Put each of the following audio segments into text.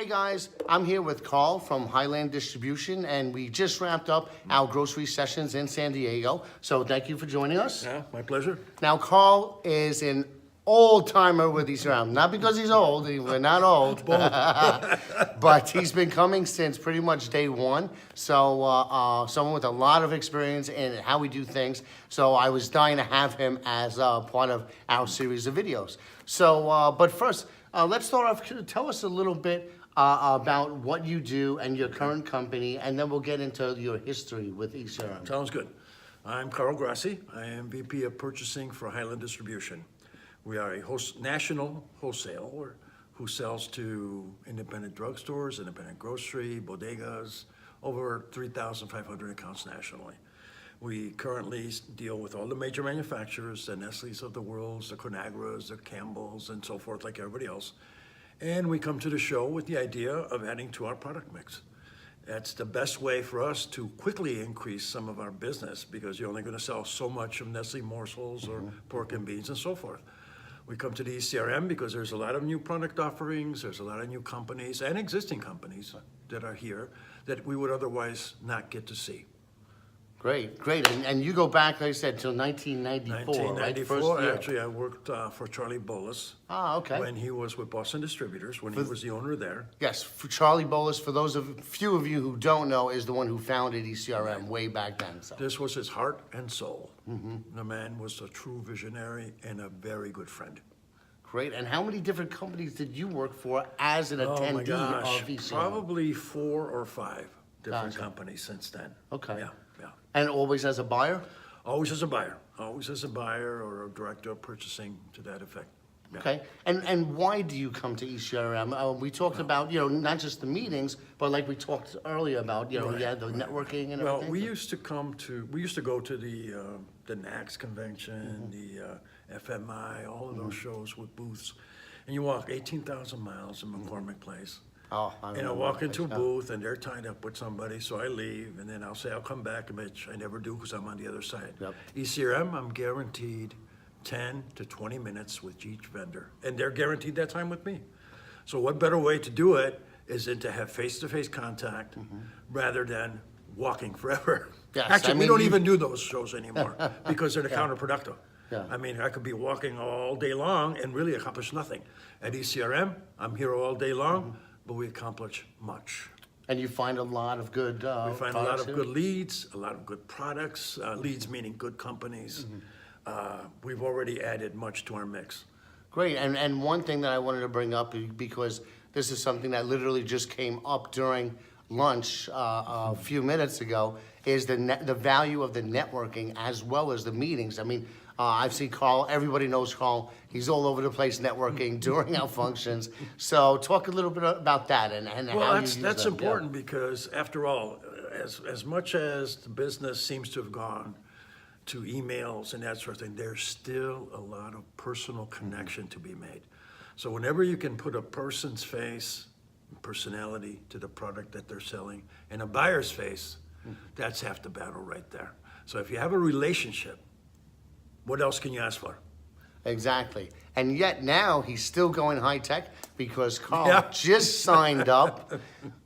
Hey guys, I'm here with Carl from Highland Distribution, and we just wrapped up our grocery sessions in San Diego. So thank you for joining us. Yeah, my pleasure. Now, Carl is an old timer with these around. Not because he's old, we're not old, but he's been coming since pretty much day one. So someone with a lot of experience in how we do things. So I was dying to have him as part of our series of videos. So, but first, let's start off. Tell us a little bit about what you do and your current company, and then we'll get into your history with ECRM. Sounds good. I'm Carl Grassi. I am VP of Purchasing for Highland Distribution. We are a national wholesaler who sells to independent drugstores, independent grocery, bodegas, over 3,500 accounts nationally. We currently deal with all the major manufacturers, the Nestle's of the world, the Conagras, the Campbell's, and so forth, like everybody else. And we come to the show with the idea of adding to our product mix. That's the best way for us to quickly increase some of our business, because you're only going to sell so much of Nestle morsels or pork and beans and so forth. We come to the ECRM because there's a lot of new product offerings, there's a lot of new companies and existing companies that are here that we would otherwise not get to see. Great, great. And you go back, like I said, till 1994, right? 1994, actually, I worked for Charlie Bolus. Ah, okay. When he was with Boston Distributors, when he was the owner there. Yes, for Charlie Bolus, for those few of you who don't know, is the one who founded ECRM way back then. So. This was his heart and soul. The man was a true visionary and a very good friend. Great. And how many different companies did you work for as an attendee Oh my gosh, of ECRM? probably 4 or 5 different companies since then. Okay. Yeah. And always as a buyer? Always as a buyer. Always as a buyer or a director of purchasing, to that effect. Yeah. Okay. And why do you come to ECRM? We talked about, not just the meetings, but like we talked earlier about, the networking and Well, everything. we used to go to the NACS convention, the FMI, all of those shows with booths. And you walk 18,000 miles in McCormick Place. Oh, And I walk into a booth and they're tied up with somebody, so I leave, and then I'll say, I'll come back, which I never do because I'm on the other side. Yep. ECRM, I'm guaranteed 10 to 20 minutes with each vendor, and they're guaranteed that time with me. So what better way to do it is than to have face-to-face contact rather than walking forever. Yes, Actually, I we mean, don't even do those shows anymore because they're counterproductive. Yeah. I mean, I could be walking all day long and really accomplish nothing. At ECRM, I'm here all day long, but we accomplish much. And you find a lot of good We find a lot of good leads, a lot of good products, leads meaning good companies. We've already added much to our mix. Great, and one thing that I wanted to bring up, because this is something that literally just came up during lunch a few minutes ago, is the value of the networking as well as the meetings. I mean, I've seen Carl, everybody knows Carl, he's all over the place networking during our functions. So talk a little bit about that and how you use that's them. important because after all, as much as the business seems to have gone to emails and that sort of thing, there's still a lot of personal connection to be made. So whenever you can put a person's face, personality to the product that they're selling, and a buyer's face, that's half the battle right there. So if you have a relationship, what else can you ask for? Exactly. And yet now he's still going high tech because Carl just signed up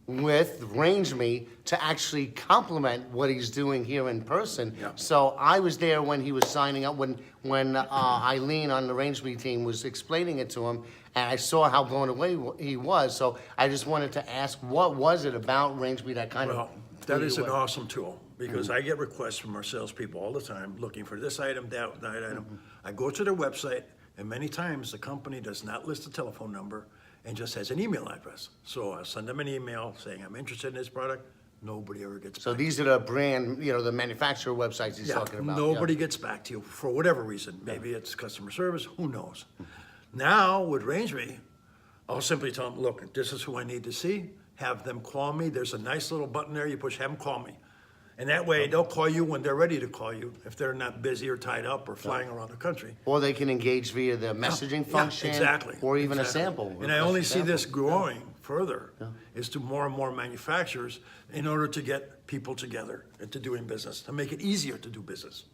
with RangeMe to actually complement what he's doing here in person. Yeah. So I was there when he was signing up, when Eileen on the RangeMe team was explaining it to him, and I saw how blown away he was. So I just wanted to ask, what was it about RangeMe that kind of that is an awesome tool because I get requests from our salespeople all the time looking for this item, that item. I go to their website, and many times the company does not list a telephone number and just has an email address. So I'll send them an email saying I'm interested in this product. Nobody ever gets back. So these are the brand, the manufacturer websites he's talking about. Nobody gets back to you for whatever reason. Maybe it's customer service, who knows. Now with RangeMe, I'll simply tell them, look, this is who I need to see. Have them call me. There's a nice little button there. You push, have them call me. And that way, they'll call you when they're ready to call you, if they're not busy or tied up or flying around the country. Or they can engage via the messaging function. Exactly. Or even a sample. And I only see this growing further is to more and more manufacturers in order to get people together and to doing business, to make it easier to do business.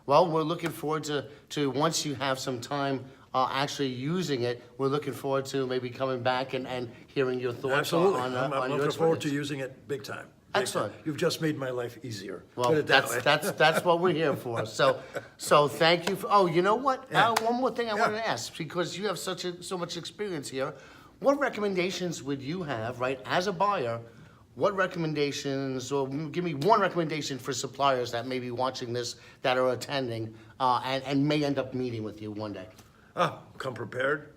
Well, we're looking forward to once you have some time actually using it, we're looking forward to maybe coming back and hearing your thoughts Absolutely. on I'm your looking forward to experience. using it big time. Big Excellent. time. You've just made my life easier. Well, Put it that way. that's what we're here for. So thank you. Oh, you know what? Yeah. One more thing I wanted to ask, because you have so much experience here. What recommendations would you have, right, as a buyer? What recommendations, or give me one recommendation for suppliers that may be watching this, that are attending, and may end up meeting with you one day? Come prepared,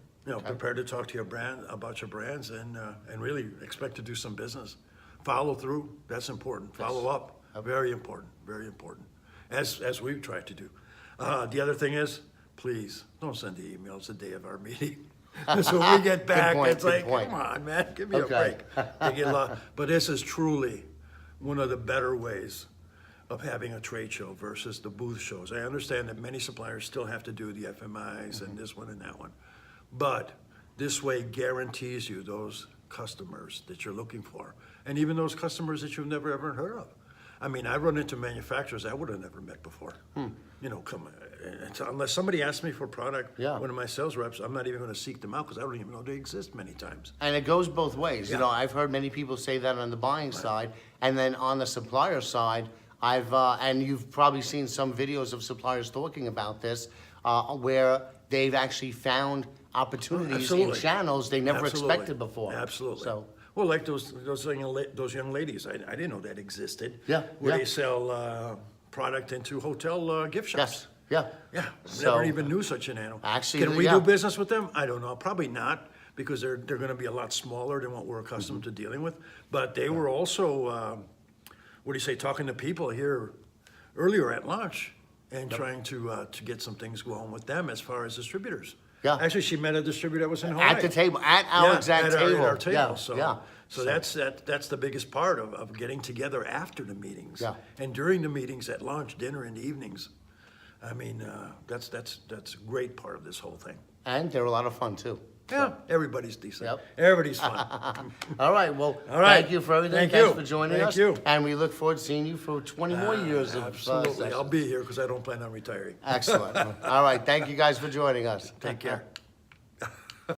prepared to talk to your brand, about your brands, and really expect to do some business. Follow through, that's important. Follow up, very important, very important, as we've tried to do. The other thing is, please, don't send the emails the day of our meeting. So when we get back, point, it's like, good point. come on, man, give me a Okay. break. They get but this is truly one of the better ways of having a trade show versus the booth shows. I understand that many suppliers still have to do the FMIs and this one and that one. But this way guarantees you those customers that you're looking for. And even those customers that you've never ever heard of. I mean, I run into manufacturers I would have never met before. Unless somebody asks me for a product, Yeah. one of my sales reps, I'm not even gonna seek them out because I don't even know they exist many times. And it goes both ways. You Yeah. know, I've heard many people say that on the buying side, and then on the supplier side, and you've probably seen some videos of suppliers talking about this, where they've actually found opportunities in Absolutely. channels they never Absolutely. expected before. Absolutely. So, Well, like those young ladies, I didn't know that existed. Yeah, Where yeah. they sell product into hotel gift shops. yes, yeah. Yeah, So- never even knew such an animal. Actually, Can we yeah. do business with them? I don't know, probably not, because they're gonna be a lot smaller than what we're accustomed Mm-hmm. to dealing with. But they were also, what do you say, talking to people here earlier at lunch and trying to get some things going with them as far as distributors. Yeah. Actually, she met a distributor that was in Hawaii. At the table, at our Yeah, exact at table. our table. Yeah, So, yeah. so that's the biggest part of getting together after the meetings. Yeah. And during the meetings, at lunch, dinner, in the evenings. I mean, that's a great part of this whole thing. And they're a lot of fun too. Yeah, everybody's decent. Yep. Everybody's fun. All right, well, All right. thank you for everything. Thank Thanks you. for joining Thank us. you. And we look forward to seeing you for 20 more years of Absolutely. I'll sessions. be here because I don't plan on retiring. Excellent. All right, thank you guys for joining us. Take care.